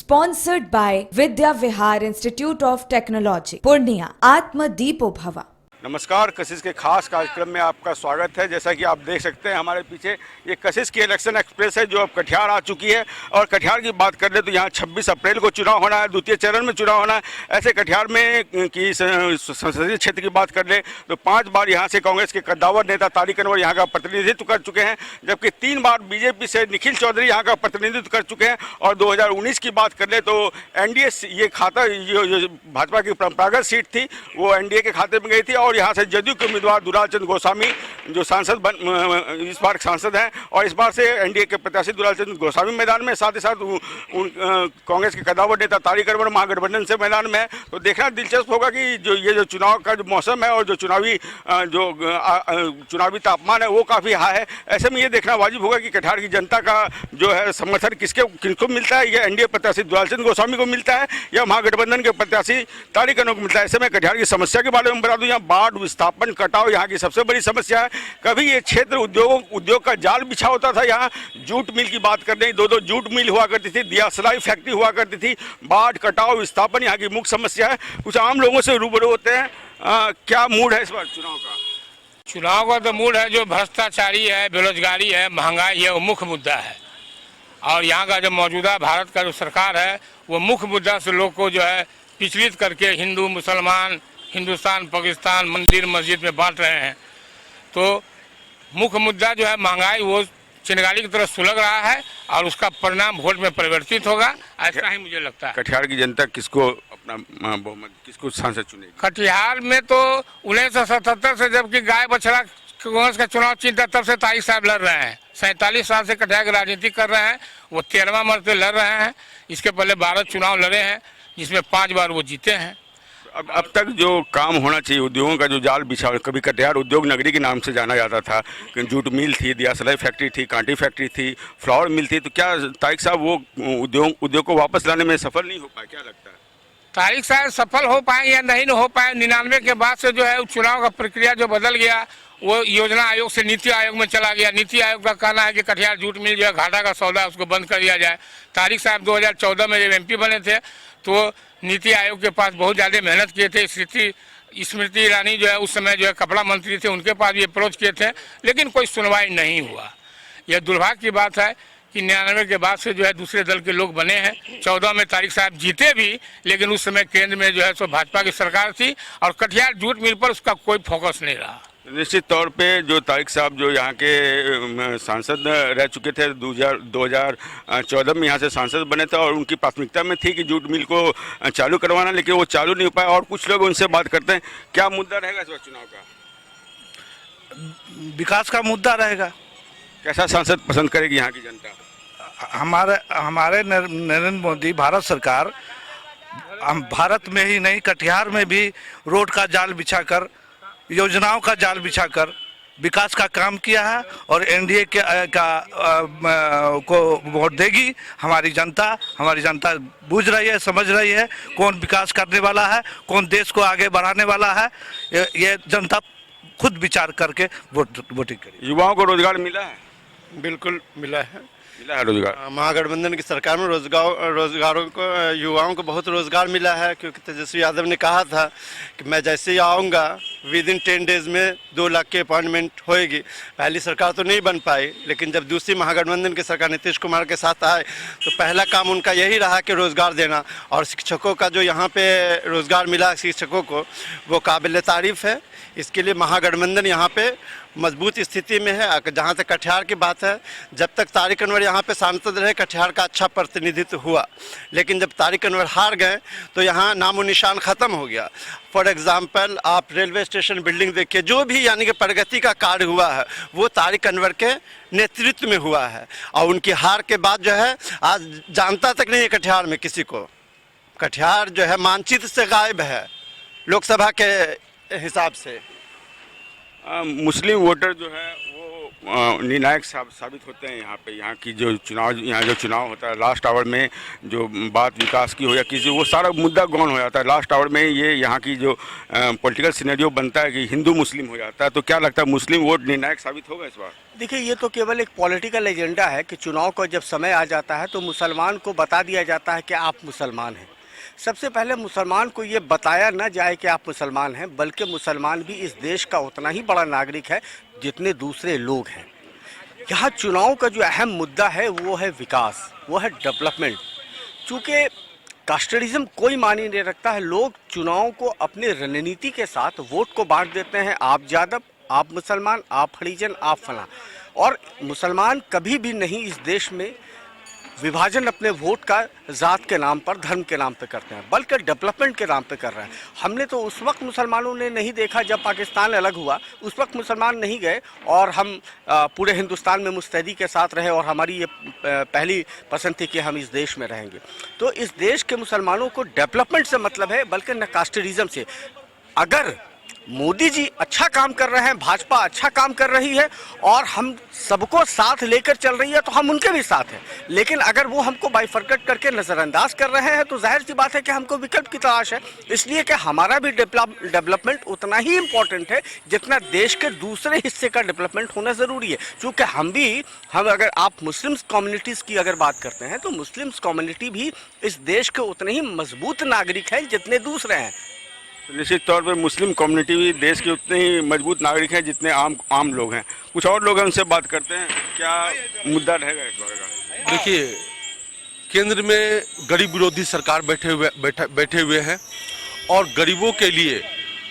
Sponsored by Vidya Vihar Institute of Technology, Purnia, Atmaddeepo Bhava। नमस्कार, कशिश के खास कार्यक्रम में आपका स्वागत है। जैसा कि आप देख सकते हैं हमारे पीछे ये कशिश की इलेक्शन एक्सप्रेस है जो अब कटिहार आ चुकी है। और कटिहार की बात कर ले तो यहाँ 26 अप्रैल को चुनाव होना है, द्वितीय चरण में चुनाव होना है। ऐसे कटिहार में की संसदीय क्षेत्र की बात कर ले तो 5 बार यहाँ से कांग्रेस के कद्दावर नेता तारिक अनवर यहाँ का प्रतिनिधित्व कर चुके हैं, जबकि 3 बार बीजेपी से निखिल चौधरी यहाँ का प्रतिनिधित्व कर चुके हैं। और 2019 की बात कर ले तो एनडीए ये खाता जो भाजपा की परंपरागत सीट थी वो एनडीए के खाते में गई थी। और यहाँ से जदयू के उम्मीदवार दुलाल चंद गोस्वामी जो सांसद इस बार सांसद हैं, और इस बार से एनडीए के प्रत्याशी दुलाल चंद गोस्वामी मैदान में, साथ ही साथ कांग्रेस के कद्दावर नेता तारिक अनवर महागठबंधन से मैदान में है। तो देखना दिलचस्प होगा कि जो चुनाव का जो मौसम है और जो चुनावी तापमान है वो काफ़ी हाई है। ऐसे में ये देखना वाजिब होगा कि कटिहार की जनता का जो है समर्थन किसको मिलता है, या एनडीए प्रत्याशी दुलाल चंद गोस्वामी को मिलता है या महागठबंधन के प्रत्याशी तारिक अनवर को मिलता है। ऐसे में कटिहार की समस्या के बारे में बता दूं, यहाँ बाढ़, विस्थापन, कटाव यहाँ की सबसे बड़ी समस्या है। कभी ये क्षेत्र उद्योग का जाल बिछा होता था। यहाँ जूट मिल की बात करते हैं, 2 जूट मिल हुआ करती थी, दियासलाई फैक्ट्री हुआ करती थी। बाढ़, कटाव, विस्थापन यहाँ की मुख्य समस्या है। कुछ आम लोगों से रूबरू होते हैं। क्या मूड है इस बार चुनाव का? चुनाव का तो मूड है, जो भ्रष्टाचारी है, बेरोजगारी है, महंगाई है, वो मुख्य मुद्दा है। और यहाँ का जो मौजूदा भारत का जो सरकार है वो मुख्य मुद्दा से लोग को जो है पिछड़ित करके हिंदू मुसलमान, हिंदुस्तान पाकिस्तान, मंदिर मस्जिद में बांट रहे हैं। तो मुख्य मुद्दा जो है महंगाई वो चिंगारी की तरह सुलग रहा है और उसका परिणाम वोट में परिवर्तित होगा, ऐसा ही मुझे लगता है। कटिहार की जनता किसको अपना बहुमत, किसको सांसद चुनेगी? कटिहार में तो 1977 से जबकि गाय बछड़ा कांग्रेस का चुनाव चिन्ह था तब से तारिक साहब लड़ रहे हैं। 47 साल से कटिहार की राजनीति कर रहे हैं। वो 13वां मरते लड़ रहे हैं। इसके पहले 12 चुनाव लड़े हैं जिसमें 5 बार वो जीते हैं। अब तक जो काम होना चाहिए, उद्योगों का जो जाल बिछा, कभी कटिहार उद्योग नगरी के नाम से जाना जाता था, जूट मिल थी, दियासलाई फैक्ट्री थी, कांटी फैक्ट्री थी, फ्लावर मिल थी, तो क्या तारिक साहब वो उद्योग को वापस लाने में सफल नहीं हो पाए? क्या लगता है तारिक साहब सफल हो पाए या नहीं हो पाए? 99 के बाद से जो है चुनाव का प्रक्रिया जो बदल गया, वो योजना आयोग से नीति आयोग में चला गया। नीति आयोग का कहना है कि कटिहार जूट मिल जो है घाटा का सौदा है उसको बंद कर दिया जाए। तारिक साहब 2014 में जब एमपी बने थे तो नीति आयोग के पास बहुत ज़्यादा मेहनत किए थे। स्मृति ईरानी जो है उस समय जो है कपड़ा मंत्री थे, उनके पास भी अप्रोच किए थे, लेकिन कोई सुनवाई नहीं हुआ। यह दुर्भाग्य की बात है कि 99 के बाद से जो है दूसरे दल के लोग बने हैं। 14 में तारिक साहब जीते भी, लेकिन उस समय केंद्र में जो है सो भाजपा की सरकार थी और कटिहार जूट मिल पर उसका कोई फोकस नहीं रहा। निश्चित तौर पे जो तारिक साहब जो यहाँ के सांसद रह चुके थे, 2014 में यहाँ से सांसद बने थे और उनकी प्राथमिकता में थी कि जूट मिल को चालू करवाना, लेकिन वो चालू नहीं हो पाया। और कुछ लोग उनसे बात करते हैं, क्या मुद्दा रहेगा इस बार चुनाव का? विकास का मुद्दा रहेगा। कैसा सांसद पसंद करेगी यहाँ की जनता? हमारे नरेंद्र मोदी भारत सरकार हम भारत में ही नहीं कटिहार में भी रोड का जाल बिछाकर, योजनाओं का जाल बिछाकर विकास का काम किया है। और एनडीए को वोट देगी हमारी जनता बूझ रही है, समझ रही है कौन विकास करने वाला है, कौन देश को आगे बढ़ाने वाला है। ये जनता खुद विचार करके वोटिंग करेगी। युवाओं को रोजगार मिला है? बिल्कुल मिला है रोजगार। महागठबंधन की सरकार में रोजगारों को, युवाओं को बहुत रोजगार मिला है, क्योंकि तेजस्वी यादव ने कहा था कि मैं जैसे ही आऊँगा विदिन 10 डेज में 2 लाख की अपॉइंटमेंट होएगी। पहली सरकार तो नहीं बन पाई, लेकिन जब दूसरी महागठबंधन की सरकार नीतीश कुमार के साथ आए तो पहला काम उनका यही रहा कि रोज़गार देना। और शिक्षकों का जो यहाँ पे रोज़गार मिला शिक्षकों को, वो काबिल तारीफ़ है। इसके लिए महागठबंधन यहाँ पे मजबूत स्थिति में है। जहाँ तक कटिहार की बात है, जब तक तारिक अनवर यहाँ पे सांसद रहे कटिहार का अच्छा प्रतिनिधित्व हुआ, लेकिन जब तारिक अनवर हार गए तो यहाँ नामो निशान ख़त्म हो गया। फॉर एग्ज़ाम्पल आप रेलवे स्टेशन बिल्डिंग देखिए, जो भी यानी कि प्रगति का कार्य हुआ है वो तारिक अनवर के नेतृत्व में हुआ है। और उनकी हार के बाद जो है आज जानता तक नहीं है कटिहार में किसी को। कटिहार जो है मानचित्र से गायब है लोकसभा के हिसाब से। मुस्लिम वोटर जो है वो निर्णायक साबित होते हैं यहाँ पे। यहाँ की जो चुनाव होता है लास्ट आवर में, जो बात विकास की हो या किसी, वो सारा मुद्दा गौन हो जाता है लास्ट आवर में। ये यहाँ की जो पॉलिटिकल सिनेरियो बनता है कि हिंदू मुस्लिम हो जाता है। तो क्या लगता है मुस्लिम वोट निर्णायक साबित होगा इस बार? देखिए, ये तो केवल एक पॉलिटिकल एजेंडा है कि चुनाव का जब समय आ जाता है तो मुसलमान को बता दिया जाता है कि आप मुसलमान हैं। सबसे पहले मुसलमान को ये बताया ना जाए कि आप मुसलमान हैं, बल्कि मुसलमान भी इस देश का उतना ही बड़ा नागरिक है जितने दूसरे लोग हैं। यहाँ चुनाव का जो अहम मुद्दा है वो है विकास, वो है डेवलपमेंट। चूँकि कास्टरिज्म कोई मानी नहीं रखता है, लोग चुनाव को अपनी रणनीति के साथ वोट को बांट देते हैं, आप यादव, आप मुसलमान, आप हरिजन, आप फलां। और मुसलमान कभी भी नहीं इस देश में विभाजन अपने वोट का ज़ात के नाम पर, धर्म के नाम पे करते हैं, बल्कि डेवलपमेंट के नाम पे कर रहे हैं। हमने तो उस वक्त मुसलमानों ने नहीं देखा जब पाकिस्तान अलग हुआ, उस वक्त मुसलमान नहीं गए और हम पूरे हिंदुस्तान में मुस्तैदी के साथ रहे और हमारी ये पहली पसंद थी कि हम इस देश में रहेंगे। तो इस देश के मुसलमानों को डेवलपमेंट से मतलब है, बल्कि न कास्टरिज्म से। अगर मोदी जी अच्छा काम कर रहे हैं, भाजपा अच्छा काम कर रही है और हम सबको साथ लेकर चल रही है, तो हम उनके भी साथ हैं। लेकिन अगर वो हमको बाइफरकट करके नज़रअंदाज कर रहे हैं तो जाहिर सी बात है कि हमको विकल्प की तलाश है। इसलिए कि हमारा भी डेवलपमेंट उतना ही इम्पोर्टेंट है जितना देश के दूसरे हिस्से का डेवलपमेंट होना ज़रूरी है। चूँकि हम अगर आप मुस्लिम्स कम्युनिटीज़ की अगर बात करते हैं तो मुस्लिम्स कम्युनिटी भी इस देश के उतने ही मजबूत नागरिक हैं जितने दूसरे हैं। निश्चित तौर पे मुस्लिम कम्युनिटी भी देश के उतने ही मजबूत नागरिक हैं जितने आम लोग हैं। कुछ और लोग हैं, उनसे बात करते हैं, क्या मुद्दा रहेगा इस बार का? देखिए, केंद्र में गरीब विरोधी सरकार बैठे हुए हैं और गरीबों के लिए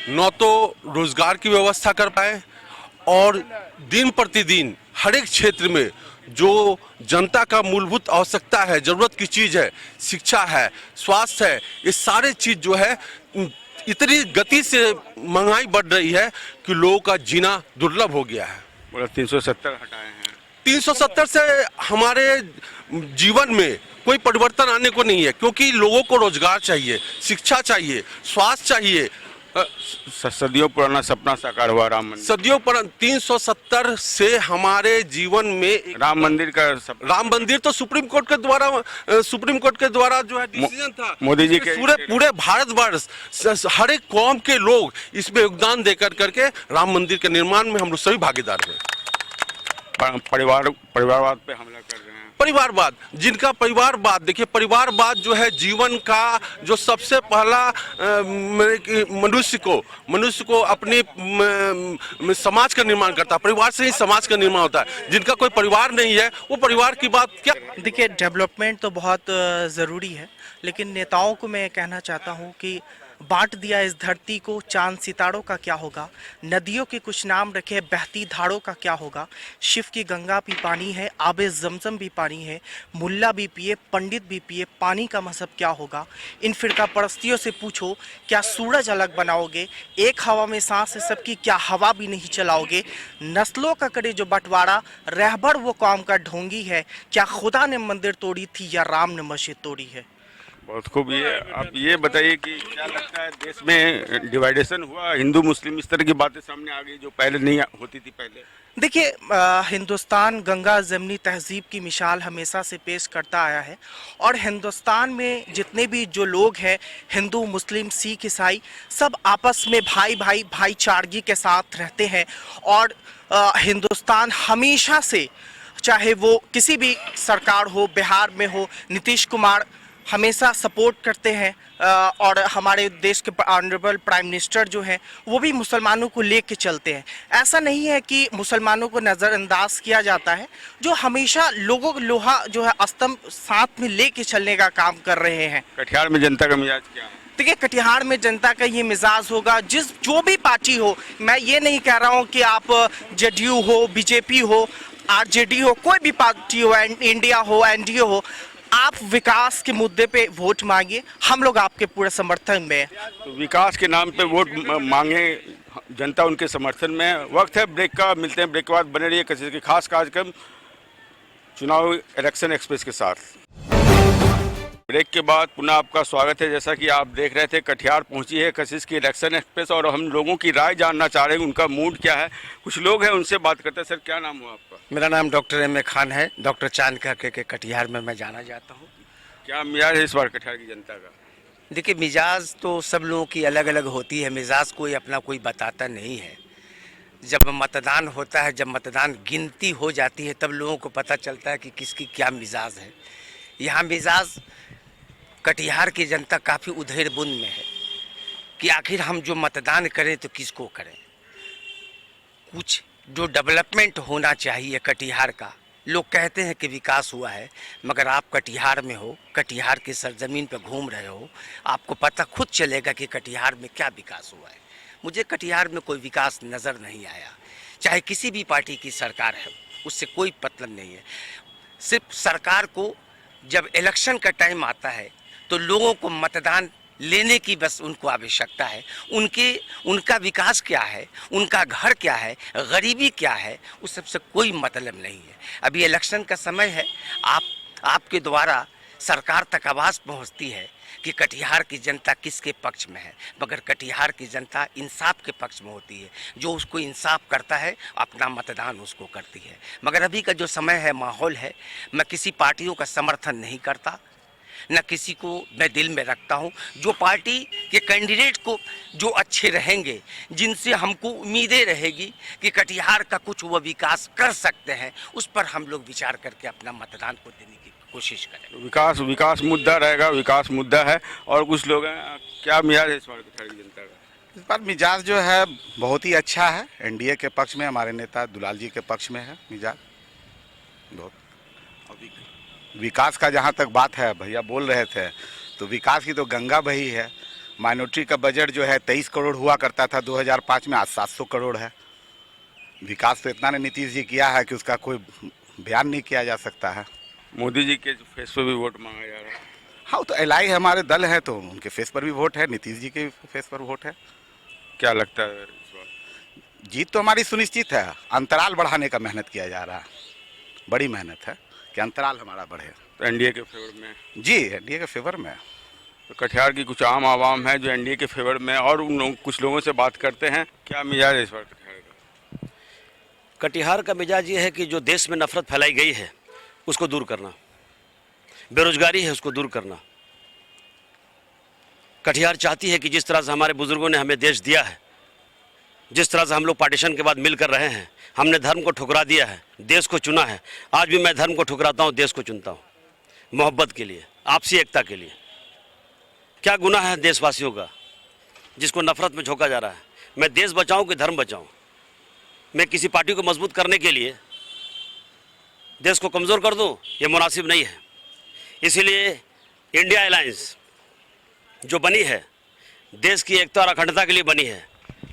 न तो रोजगार की व्यवस्था कर पाए और दिन प्रतिदिन हर एक क्षेत्र में जो जनता का मूलभूत आवश्यकता है, ज़रूरत की चीज़ है, शिक्षा है, स्वास्थ्य है, ये सारे चीज़ जो है इतनी गति से महंगाई बढ़ रही है कि लोगों का जीना दुर्लभ हो गया है। बोला 370 हटाए हैं। 370 से हमारे जीवन में कोई परिवर्तन आने को नहीं है, क्योंकि लोगों को रोजगार चाहिए, शिक्षा चाहिए, स्वास्थ्य चाहिए। सदियों पुराना सपना साकार हुआ राम मंदिर। सदियों पुराना 370 से हमारे जीवन में राम मंदिर का राम मंदिर तो सुप्रीम कोर्ट के द्वारा जो है डिसीजन था मोदी जी के। पूरे भारतवर्ष हर एक कौम के लोग इसमें योगदान देकर करके राम मंदिर के निर्माण में हम लोग सभी भागीदार हैं। परिवारवाद पे हमला कर रहे हैं। परिवारवाद, जिनका परिवारवाद, देखिए परिवारवाद जो है जीवन का जो सबसे पहला मनुष्य को अपने समाज का निर्माण करता है। परिवार से ही समाज का निर्माण होता है। जिनका कोई परिवार नहीं है वो परिवार की बात क्या? देखिए, डेवलपमेंट तो बहुत ज़रूरी है, लेकिन नेताओं को मैं कहना चाहता हूँ कि बांट दिया इस धरती को, चांद सितारों का क्या होगा? नदियों के कुछ नाम रखे, बहती धारों का क्या होगा? शिव की गंगा भी पानी है, आबे जमजम भी पानी है, मुल्ला भी पिए, पंडित भी पिए, पानी का मजहब क्या होगा? इन फिरका परस्तियों से पूछो, क्या सूरज अलग बनाओगे? एक हवा में सांस है सबकी, क्या हवा भी नहीं चलाओगे? नस्लों का करे जो बंटवारा, रहबर वो कौम का ढोंगी है, क्या खुदा ने मंदिर तोड़ी थी या राम ने मस्जिद तोड़ी है? बहुत खूब। ये आप ये बताइए कि क्या लगता है देश में डिवाइडेशन हुआ, हिंदू मुस्लिम, इस तरह की बातें सामने आ गई जो पहले नहीं होती थी पहले? देखिए, हिंदुस्तान गंगा जमनी तहजीब की मिसाल हमेशा से पेश करता आया है और हिंदुस्तान में जितने भी जो लोग हैं, हिंदू मुस्लिम सिख ईसाई, सब आपस में भाईचारगी के साथ रहते हैं। और हिंदुस्तान हमेशा से, चाहे वो किसी भी सरकार हो, बिहार में हो, नीतीश कुमार हमेशा सपोर्ट करते हैं और हमारे देश के ऑनरेबल प्राइम मिनिस्टर जो हैं वो भी मुसलमानों को लेके चलते हैं। ऐसा नहीं है कि मुसलमानों को नज़रअंदाज किया जाता है, जो हमेशा लोगों को लोहा जो है स्तंभ साथ में लेके चलने का काम कर रहे हैं। कटिहार में जनता का मिजाज क्या है? देखिए, कटिहार में जनता का ये मिजाज होगा, जो भी पार्टी हो, मैं ये नहीं कह रहा हूँ कि आप जेडीयू हो, बीजेपी हो, आरजेडी हो, कोई भी पार्टी हो, इंडिया हो, एनडीए हो, आप विकास के मुद्दे पे वोट मांगिए, हम लोग आपके पूरे समर्थन में हैं। तो विकास के नाम पे वोट मांगे, जनता उनके समर्थन में है। वक्त है ब्रेक का, मिलते हैं ब्रेक के बाद। बने रहिए किसी के खास कार्यक्रम चुनाव इलेक्शन एक्सप्रेस के साथ। ब्रेक के बाद पुनः आपका स्वागत है। जैसा कि आप देख रहे थे, कटिहार पहुंची है कशिश की इलेक्शन एक्सप्रेस और हम लोगों की राय जानना चाह रहे हैं, उनका मूड क्या है। कुछ लोग हैं, उनसे बात करते हैं। सर, क्या नाम हुआ आपका? मेरा नाम डॉक्टर एम ए खान है। डॉक्टर चांद के कटिहार में मैं जाना चाहता हूँ। क्या मिजाज है इस बार कटिहार की जनता का? देखिए, मिजाज तो सब लोगों की अलग अलग होती है। मिजाज कोई अपना कोई बताता नहीं है। जब मतदान होता है, जब मतदान गिनती हो जाती है, तब लोगों को पता चलता है कि किसकी क्या मिजाज है। यहाँ मिजाज कटिहार की जनता काफ़ी उधेड़ बुन में है कि आखिर हम जो मतदान करें तो किसको करें। कुछ जो डेवलपमेंट होना चाहिए कटिहार का, लोग कहते हैं कि विकास हुआ है, मगर आप कटिहार में हो, कटिहार की सरजमीन पर घूम रहे हो, आपको पता खुद चलेगा कि कटिहार में क्या विकास हुआ है। मुझे कटिहार में कोई विकास नज़र नहीं आया। चाहे किसी भी पार्टी की सरकार है, उससे कोई मतलब नहीं है। सिर्फ सरकार को जब इलेक्शन का टाइम आता है तो लोगों को मतदान लेने की बस उनको आवश्यकता है। उनका विकास क्या है, उनका घर क्या है, गरीबी क्या है, उस सबसे कोई मतलब नहीं है। अभी इलेक्शन का समय है। आपके द्वारा सरकार तक आवाज़ पहुंचती है कि कटिहार की जनता किसके पक्ष में है, मगर कटिहार की जनता इंसाफ के पक्ष में होती है। जो उसको इंसाफ करता है, अपना मतदान उसको करती है। मगर अभी का जो समय है, माहौल है, मैं किसी पार्टियों का समर्थन नहीं करता, न किसी को मैं दिल में रखता हूं। जो पार्टी के कैंडिडेट को जो अच्छे रहेंगे, जिनसे हमको उम्मीदें रहेगी कि कटिहार का कुछ वो विकास कर सकते हैं, उस पर हम लोग विचार करके अपना मतदान को देने की कोशिश करें। विकास मुद्दा रहेगा, विकास मुद्दा है। और कुछ लोग हैं, क्या मिजाज है इस बार कटिहार की जनता का? इस बार मिजाज जो है बहुत ही अच्छा है। एनडीए के पक्ष में हमारे नेता दुलाल जी के पक्ष में है मिजाज बहुत। विकास का जहाँ तक बात है, भैया बोल रहे थे, तो विकास की तो गंगा बही है। माइनॉरिटी का बजट जो है 23 करोड़ हुआ करता था 2005 में, आज 700 करोड़ है। विकास तो इतना ने नीतीश जी किया है कि उसका कोई बयान नहीं किया जा सकता है। मोदी जी के फेस पे भी वोट मांगा जा रहा है। हाँ, तो एलआई हमारे दल है, तो उनके फेस पर भी वोट है, नीतीश जी के फेस पर वोट है। क्या लगता है इस बार? जीत तो हमारी सुनिश्चित है। अंतराल बढ़ाने का मेहनत किया जा रहा है, बड़ी मेहनत है कि अंतराल हमारा बढ़े। तो एनडीए के फेवर में? जी, एनडीए के फेवर में। तो कटिहार की कुछ आम आवाम है जो एनडीए के फेवर में, और कुछ लोगों से बात करते हैं। क्या मिजाज है इस बार कटिहार का? कटिहार का मिजाज ये है कि जो देश में नफरत फैलाई गई है उसको दूर करना, बेरोजगारी है उसको दूर करना। कटिहार चाहती है कि जिस तरह से हमारे बुजुर्गों ने हमें देश दिया है, जिस तरह से हम लोग पार्टीशन के बाद मिलकर रहे हैं, हमने धर्म को ठुकरा दिया है, देश को चुना है। आज भी मैं धर्म को ठुकराता हूँ, देश को चुनता हूँ, मोहब्बत के लिए, आपसी एकता के लिए। क्या गुनाह है देशवासियों का जिसको नफरत में झोंका जा रहा है? मैं देश बचाऊं कि धर्म बचाऊं? मैं किसी पार्टी को मजबूत करने के लिए देश को कमज़ोर कर दूं, ये मुनासिब नहीं है। इसीलिए इंडिया अलायंस जो बनी है, देश की एकता और अखंडता के लिए बनी है।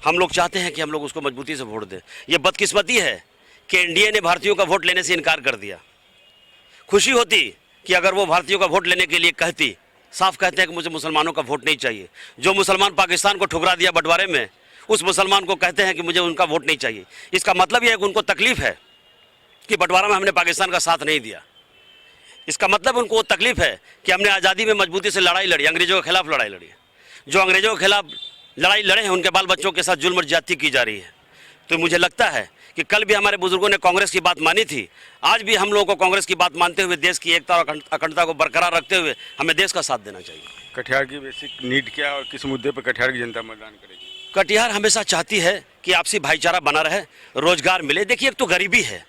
हम लोग चाहते हैं कि हम लोग उसको मजबूती से वोट दें। ये बदकिस्मती है कि एनडीए ने भारतीयों का वोट लेने से इनकार कर दिया। खुशी होती कि अगर वो भारतीयों का वोट लेने के लिए कहती। साफ कहते हैं कि मुझे मुसलमानों का वोट नहीं चाहिए। जो मुसलमान पाकिस्तान को ठुकरा दिया बंटवारे में, उस मुसलमान को कहते हैं कि मुझे उनका वोट नहीं चाहिए। इसका मतलब यह है कि उनको तकलीफ है कि बंटवारा में हमने पाकिस्तान का साथ नहीं दिया। इसका मतलब उनको वो तकलीफ है कि हमने आज़ादी में मजबूती से लड़ाई लड़ी, अंग्रेजों के खिलाफ लड़ाई लड़ी। जो अंग्रेजों के खिलाफ लड़ाई लड़े हैं, उनके बाल बच्चों के साथ जुल्म और ज्यादती की जा रही है। तो मुझे लगता है कि कल भी हमारे बुजुर्गों ने कांग्रेस की बात मानी थी, आज भी हम लोगों को कांग्रेस की बात मानते हुए देश की एकता और अखंडता को बरकरार रखते हुए हमें देश का साथ देना चाहिए। कटिहार की बेसिक नीड क्या है और किस मुद्दे पर कटिहार की जनता मतदान करेगी? कटिहार हमेशा चाहती है कि आपसी भाईचारा बना रहे, रोजगार मिले। देखिए, एक तो गरीबी है,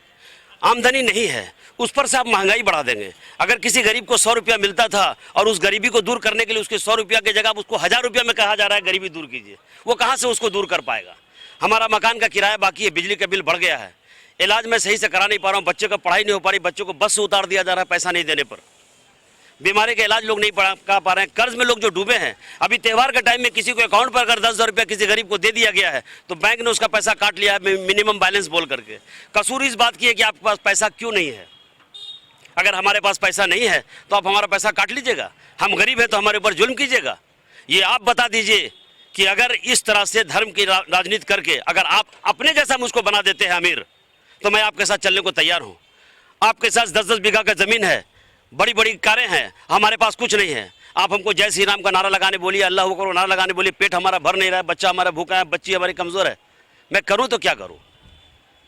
आमदनी नहीं है, उस पर से आप महंगाई बढ़ा देंगे। अगर किसी गरीब को 100 रुपया मिलता था और उस गरीबी को दूर करने के लिए उसके 100 रुपया की जगह उसको 1000 रुपया में कहा जा रहा है गरीबी दूर कीजिए, वो कहाँ से उसको दूर कर पाएगा? हमारा मकान का किराया बाकी है, बिजली का बिल बढ़ गया है, इलाज मैं सही से करा नहीं पा रहा हूँ, बच्चे का पढ़ाई नहीं हो पा रही, बच्चों को बस से उतार दिया जा रहा है पैसा नहीं देने पर, बीमारी का इलाज लोग नहीं करा पा रहे हैं, कर्ज में लोग जो डूबे हैं। अभी त्यौहार के टाइम में किसी को अकाउंट पर अगर 10,000 रुपया किसी गरीब को दे दिया गया है तो बैंक ने उसका पैसा काट लिया है मिनिमम बैलेंस बोल करके। कसूर इस बात की है कि आपके पास पैसा क्यों नहीं है। अगर हमारे पास पैसा नहीं है तो आप हमारा पैसा काट लीजिएगा, हम गरीब हैं तो हमारे ऊपर जुल्म कीजिएगा। ये आप बता दीजिए कि अगर इस तरह से धर्म की राजनीति करके अगर आप अपने जैसा मुझको बना देते हैं अमीर, तो मैं आपके साथ चलने को तैयार हूँ। आपके साथ 10-10 बीघा का ज़मीन है, बड़ी बड़ी कारें हैं, हमारे पास कुछ नहीं है। आप हमको जय श्री राम का नारा लगाने बोलिए, अल्लाह हू अकबर नारा लगाने बोलिए, पेट हमारा भर नहीं रहा है, बच्चा हमारा भूखा है, बच्ची हमारी कमज़ोर है। मैं करूँ तो क्या करूँ?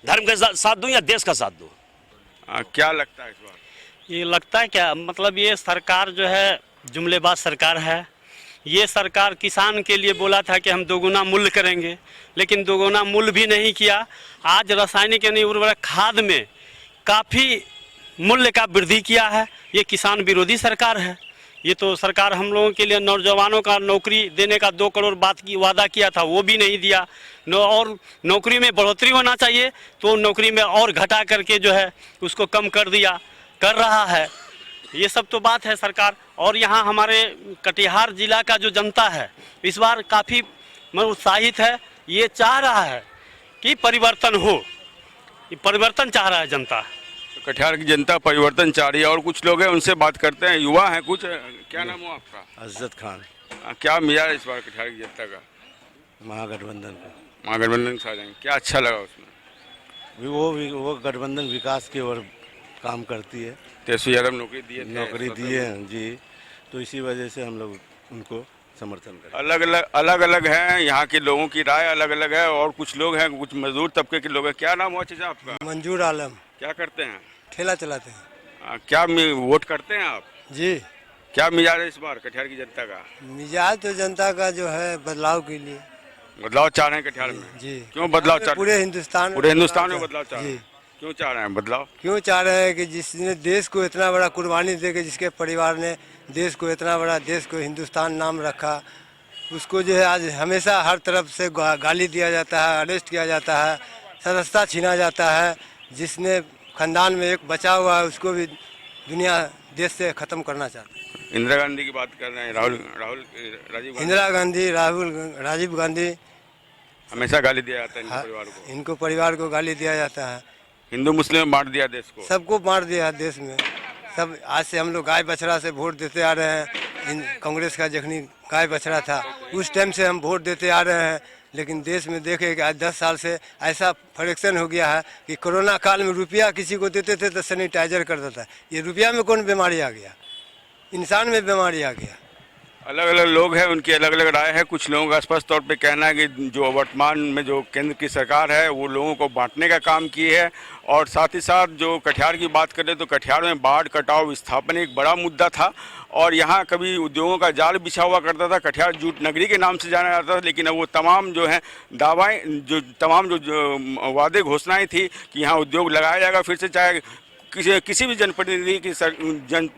धर्म का साथ दूँ या देश का साथ दूँ? क्या लगता है इस बार? ये लगता है क्या, मतलब ये सरकार जो है जुमलेबाज सरकार है। ये सरकार किसान के लिए बोला था कि हम दोगुना मूल्य करेंगे, लेकिन दोगुना मूल्य भी नहीं किया। आज रासायनिक यानी उर्वरक खाद में काफ़ी मूल्य का वृद्धि किया है। ये किसान विरोधी सरकार है। ये तो सरकार हम लोगों के लिए नौजवानों का नौकरी देने का 2 करोड़ बात की वादा किया था, वो भी नहीं दिया। और नौकरी में बढ़ोतरी होना चाहिए तो नौकरी में और घटा करके जो है उसको कम कर दिया, कर रहा है। ये सब तो बात है सरकार। और यहाँ हमारे कटिहार जिला का जो जनता है इस बार काफ़ी उत्साहित है। ये चाह रहा है कि परिवर्तन हो, ये परिवर्तन चाह रहा है जनता। कटिहार की जनता परिवर्तन चाह रही है। और कुछ लोग हैं, उनसे बात करते हैं, युवा हैं कुछ। क्या नाम हो आपका? अजद खान। क्या मिजाज इस बार कटिहार की जनता का? महागठबंधन का। महागठबंधन से आ जाएंगे, क्या अच्छा लगा उसमें? वो गठबंधन विकास की ओर काम करती है। तेजस्वी यादव नौकरी दिए हैं जी, तो इसी वजह से हम लोग उनको समर्थन करें। अलग अलग हैं, यहाँ के लोगों की राय अलग अलग है। और कुछ लोग हैं, कुछ मजदूर तबके के लोग हैं। क्या नाम हुआ चाचा आपका? मंजूर आलम। क्या करते हैं? ठेला चलाते हैं। क्या वोट करते हैं आप? जी। क्या मिजाज है इस बार कटिहार की जनता का? मिजाज तो जनता का जो है बदलाव के लिए। बदलाव चाह रहे हैं कटिहार में? जी। क्यों बदलाव चाह रहे हैं? पूरे हिंदुस्तान में बदलाव चाह रहे हैं। क्यों चाह रहे हैं बदलाव? क्यों चाह रहे हैं कि जिसने देश को इतना बड़ा कुर्बानी दे के, जिसके परिवार ने देश को इतना बड़ा, देश को हिंदुस्तान नाम रखा, उसको जो है आज हमेशा हर तरफ से गाली दिया जाता है, अरेस्ट किया जाता है, सदस्यता छीना जाता है। जिसने खानदान में एक बचा हुआ है उसको भी दुनिया देश से ख़त्म करना चाहता है। इंदिरा गांधी की बात कर रहे हैं, राजीव गांधी। इंदिरा गांधी, राजीव गांधी हमेशा गाली दिया जाता है इनके परिवार को। इनको परिवार को गाली दिया जाता है। हिंदू मुस्लिम बांट दिया देश को, सबको बांट दिया देश में। सब आज से हम लोग गाय बछड़ा से वोट देते आ रहे हैं। कांग्रेस का जखनी गाय बछड़ा था उस टाइम से हम वोट देते आ रहे हैं। लेकिन देश में देखे कि आज 10 साल से ऐसा फ्रैक्शन हो गया है कि कोरोना काल में रुपया किसी को देते थे तो सैनिटाइजर कर देता है। ये रुपया में कौन बीमारी आ गया? इंसान में बीमारी आ गया। अलग अलग लोग हैं, उनकी अलग अलग राय है। कुछ लोगों का स्पष्ट तौर पे कहना है कि जो वर्तमान में जो केंद्र की सरकार है वो लोगों को बांटने का काम की है। और साथ ही साथ जो कटिहार की बात करें तो कटिहार में बाढ़, कटाव, विस्थापन एक बड़ा मुद्दा था। और यहाँ कभी उद्योगों का जाल बिछा हुआ करता था, कटिहार जूट नगरी के नाम से जाना जाता था। लेकिन अब वो तमाम जो है दावाएँ, जो वादे घोषणाएँ थी कि यहाँ उद्योग लगाया जाएगा फिर से, चाहे किसी भी जनप्रतिनिधि की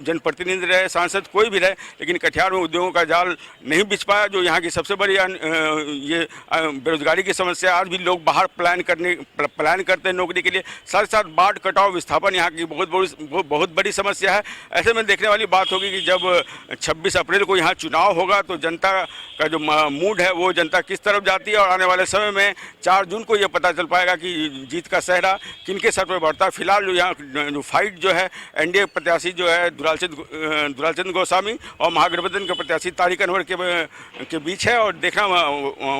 जनप्रतिनिधि रहे, सांसद कोई भी रहे, लेकिन कटिहार में उद्योगों का जाल नहीं बिछ पाया। जो यहाँ की सबसे बड़ी ये बेरोजगारी की समस्या, आज भी लोग बाहर पलायन करते हैं नौकरी के लिए। साथ ही साथ बाढ़, कटाव, विस्थापन यहाँ की बहुत बड़ी समस्या है। ऐसे में देखने वाली बात होगी कि जब 26 अप्रैल को यहाँ चुनाव होगा तो जनता का जो मूड है वो जनता किस तरफ जाती है। और आने वाले समय में 4 जून को ये पता चल पाएगा कि जीत का सेहरा किनके सर पर बढ़ता है। फिलहाल जो यहाँ फाइट जो है एनडीए प्रत्याशी जो है दुलालचंद गोस्वामी और महागठबंधन के प्रत्याशी तारिक अनवर के बीच है। और देखना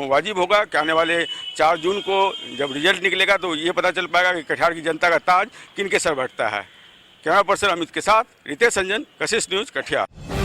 वाजिब होगा कि आने वाले 4 जून को जब रिजल्ट निकलेगा तो ये पता चल पाएगा कि कटिहार की जनता का ताज किनके सर बैठता है। कैमरा पर्सन अमित के साथ रितेश संजन, कशिश न्यूज़, कटिहार।